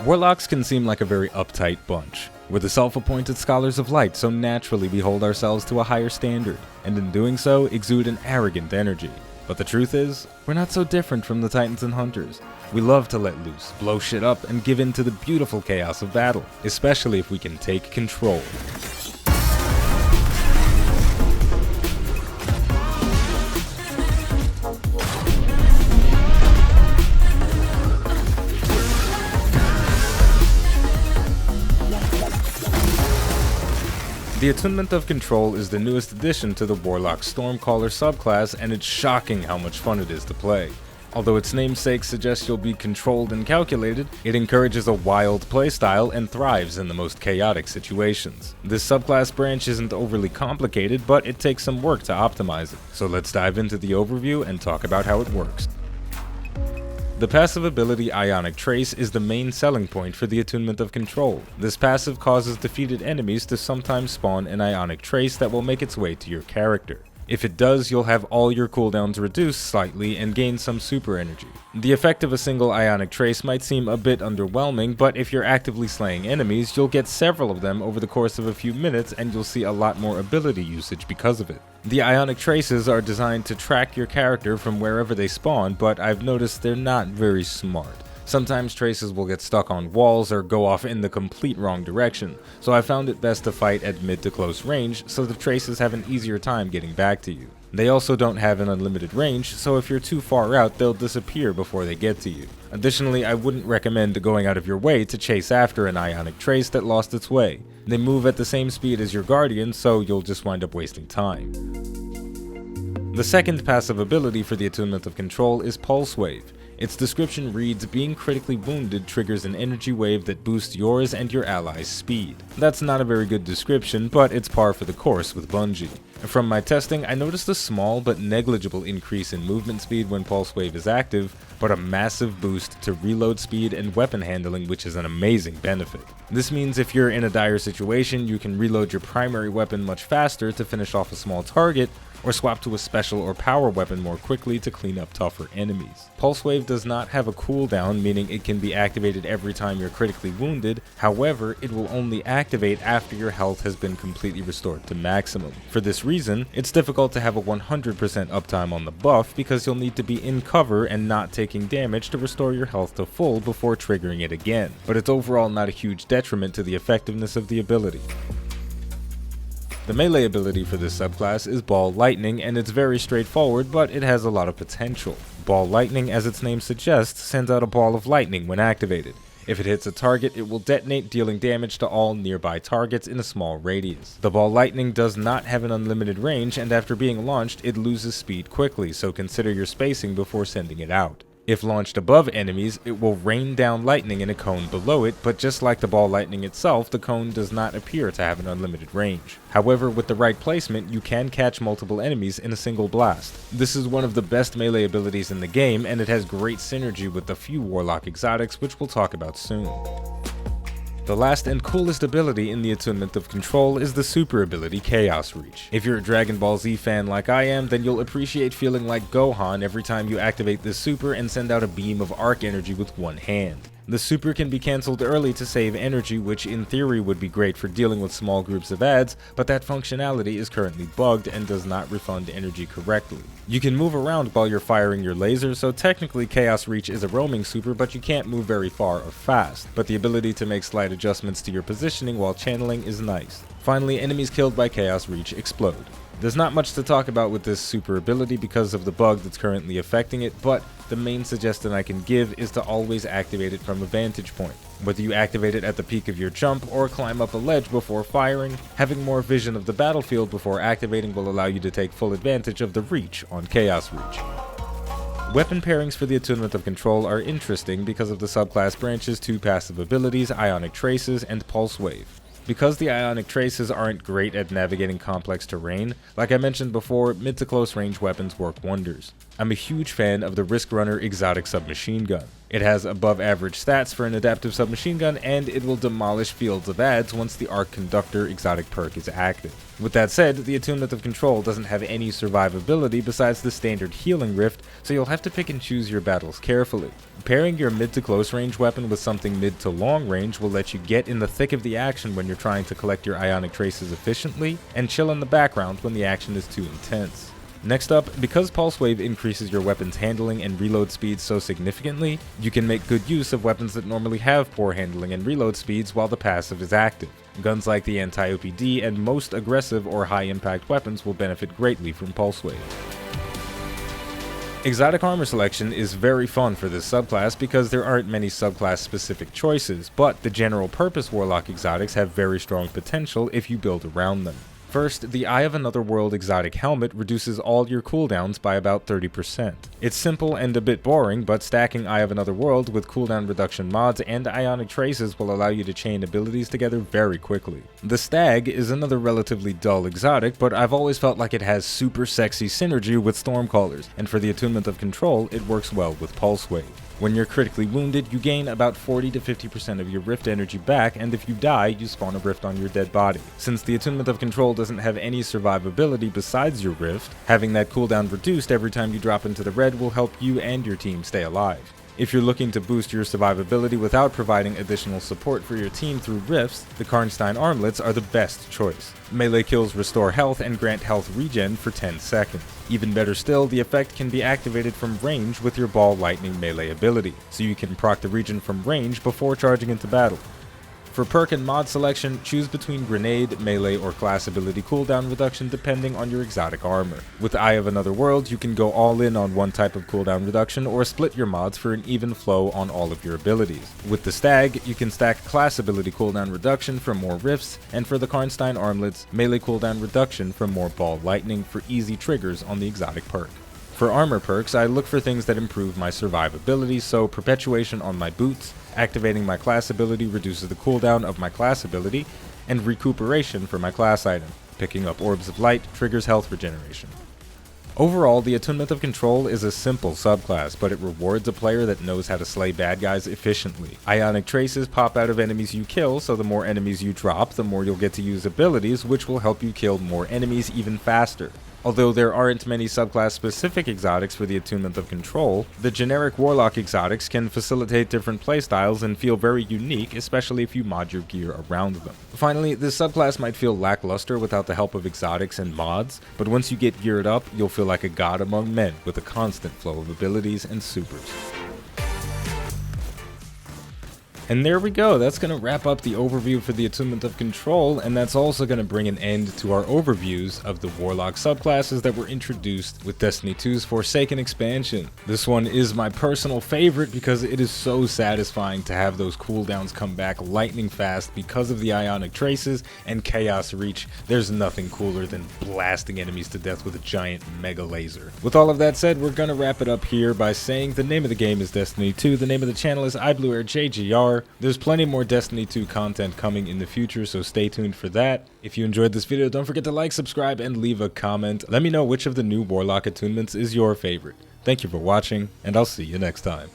Warlocks can seem like a very uptight bunch. We're the self-appointed scholars of light, so naturally we hold ourselves to a higher standard, and in doing so, exude an arrogant energy. But the truth is, we're not so different from the Titans and Hunters. We love to let loose, blow shit up, and give in to the beautiful chaos of battle, especially if we can take control. The Attunement of Control is the newest addition to the Warlock Stormcaller subclass, and it's shocking how much fun it is to play. Although its namesake suggests you'll be controlled and calculated, it encourages a wild playstyle and thrives in the most chaotic situations. This subclass branch isn't overly complicated, but it takes some work to optimize it. So let's dive into the overview and talk about how it works. The passive ability Ionic Trace is the main selling point for the Attunement of Control. This passive causes defeated enemies to sometimes spawn an Ionic Trace that will make its way to your character. If it does, you'll have all your cooldowns reduced slightly and gain some super energy. The effect of a single Ionic Trace might seem a bit underwhelming, but if you're actively slaying enemies, you'll get several of them over the course of a few minutes and you'll see a lot more ability usage because of it. The Ionic Traces are designed to track your character from wherever they spawn, but I've noticed they're not very smart. Sometimes traces will get stuck on walls or go off in the complete wrong direction, so I found it best to fight at mid to close range so the traces have an easier time getting back to you. They also don't have an unlimited range, so if you're too far out, they'll disappear before they get to you. Additionally, I wouldn't recommend going out of your way to chase after an Ionic Trace that lost its way. They move at the same speed as your Guardian, so you'll just wind up wasting time. The second passive ability for the Attunement of Control is PULSEWAVE. Its description reads, being critically wounded triggers an energy wave that boosts yours and your allies' speed. That's not a very good description, but it's par for the course with Bungie. From my testing, I noticed a small but negligible increase in movement speed when PULSEWAVE is active, but a massive boost to reload speed and weapon handling, which is an amazing benefit. This means if you're in a dire situation, you can reload your primary weapon much faster to finish off a small target, or swap to a special or power weapon more quickly to clean up tougher enemies. PULSEWAVE does not have a cooldown, meaning it can be activated every time you're critically wounded. However, it will only activate after your health has been completely restored to maximum. For this reason, it's difficult to have a 100% uptime on the buff because you'll need to be in cover and not taking damage to restore your health to full before triggering it again. But it's overall not a huge detriment to the effectiveness of the ability. The melee ability for this subclass is Ball Lightning, and it's very straightforward, but it has a lot of potential. Ball Lightning, as its name suggests, sends out a ball of lightning when activated. If it hits a target, it will detonate, dealing damage to all nearby targets in a small radius. The Ball Lightning does not have an unlimited range, and after being launched, it loses speed quickly, so consider your spacing before sending it out. If launched above enemies, it will rain down lightning in a cone below it, but just like the Ball Lightning itself, the cone does not appear to have an unlimited range. However, with the right placement, you can catch multiple enemies in a single blast. This is one of the best melee abilities in the game, and it has great synergy with a few Warlock exotics, which we'll talk about soon. The last and coolest ability in the Attunement of Control is the super ability Chaos Reach. If you're a Dragon Ball Z fan like I am, then you'll appreciate feeling like Gohan every time you activate this super and send out a beam of arc energy with one hand. The super can be cancelled early to save energy, which in theory would be great for dealing with small groups of adds, but that functionality is currently bugged and does not refund energy correctly. You can move around while you're firing your laser, so technically Chaos Reach is a roaming super, but you can't move very far or fast. But the ability to make slight adjustments to your positioning while channeling is nice. Finally, enemies killed by Chaos Reach explode. There's not much to talk about with this super ability because of the bug that's currently affecting it, but the main suggestion I can give is to always activate it from a vantage point. Whether you activate it at the peak of your jump or climb up a ledge before firing, having more vision of the battlefield before activating will allow you to take full advantage of the reach on Chaos Reach. Weapon pairings for the Attunement of Control are interesting because of the subclass branch's two passive abilities, Ionic Traces and PULSEWAVE. Because the Ionic Traces aren't great at navigating complex terrain, like I mentioned before, mid to close range weapons work wonders. I'm a huge fan of the Risk Runner exotic submachine gun. It has above average stats for an adaptive submachine gun, and it will demolish fields of ads once the Arc Conductor exotic perk is active. With that said, the Attunement of Control doesn't have any survivability besides the standard healing rift, so you'll have to pick and choose your battles carefully. Pairing your mid to close range weapon with something mid to long range will let you get in the thick of the action when you're trying to collect your ionic traces efficiently, and chill in the background when the action is too intense. Next up, because PULSEWAVE increases your weapon's handling and reload speeds so significantly, you can make good use of weapons that normally have poor handling and reload speeds while the passive is active. Guns like the anti-OPD and most aggressive or high-impact weapons will benefit greatly from PULSEWAVE. Exotic armor selection is very fun for this subclass because there aren't many subclass-specific choices, but the general-purpose Warlock exotics have very strong potential if you build around them. First, the Eye of Another World exotic helmet reduces all your cooldowns by about 30%. It's simple and a bit boring, but stacking Eye of Another World with cooldown reduction mods and ionic traces will allow you to chain abilities together very quickly. The Stag is another relatively dull exotic, but I've always felt like it has super sexy synergy with Stormcallers, and for the Attunement of Control, it works well with PULSEWAVE. When you're critically wounded, you gain about 40 to 50% of your rift energy back, and if you die, you spawn a rift on your dead body. Since the Attunement of Control doesn't have any survivability besides your rift, having that cooldown reduced every time you drop into the red will help you and your team stay alive. If you're looking to boost your survivability without providing additional support for your team through rifts, the Karnstein armlets are the best choice. Melee kills restore health and grant health regen for 10 seconds. Even better still, the effect can be activated from range with your ball lightning melee ability, so you can proc the regen from range before charging into battle. For perk and mod selection, choose between grenade, melee, or class ability cooldown reduction depending on your exotic armor. With Eye of Another World, you can go all in on one type of cooldown reduction or split your mods for an even flow on all of your abilities. With the Stag, you can stack class ability cooldown reduction for more rifts, and for the Karnstein armlets, melee cooldown reduction for more ball lightning for easy triggers on the exotic perk. For armor perks, I look for things that improve my survivability, so perpetuation on my boots, activating my class ability reduces the cooldown of my class ability, and recuperation for my class item. Picking up orbs of light triggers health regeneration. Overall, the Attunement of Control is a simple subclass, but it rewards a player that knows how to slay bad guys efficiently. Ionic traces pop out of enemies you kill, so the more enemies you drop, the more you'll get to use abilities, which will help you kill more enemies even faster. Although there aren't many subclass-specific exotics for the Attunement of Control, the generic Warlock exotics can facilitate different playstyles and feel very unique, especially if you mod your gear around them. Finally, this subclass might feel lackluster without the help of exotics and mods, but once you get geared up, you'll feel like a god among men with a constant flow of abilities and supers. And there we go, that's going to wrap up the overview for the Attunement of Control, and that's also going to bring an end to our overviews of the Warlock subclasses that were introduced with Destiny 2's Forsaken expansion. This one is my personal favorite because it is so satisfying to have those cooldowns come back lightning fast because of the ionic traces and chaos reach. There's nothing cooler than blasting enemies to death with a giant mega laser. With all of that said, we're going to wrap it up here by saying the name of the game is Destiny 2, the name of the channel is iBluairJgR. There's plenty more Destiny 2 content coming in the future, so stay tuned for that. If you enjoyed this video, don't forget to like, subscribe, and leave a comment. Let me know which of the new Warlock attunements is your favorite. Thank you for watching, and I'll see you next time.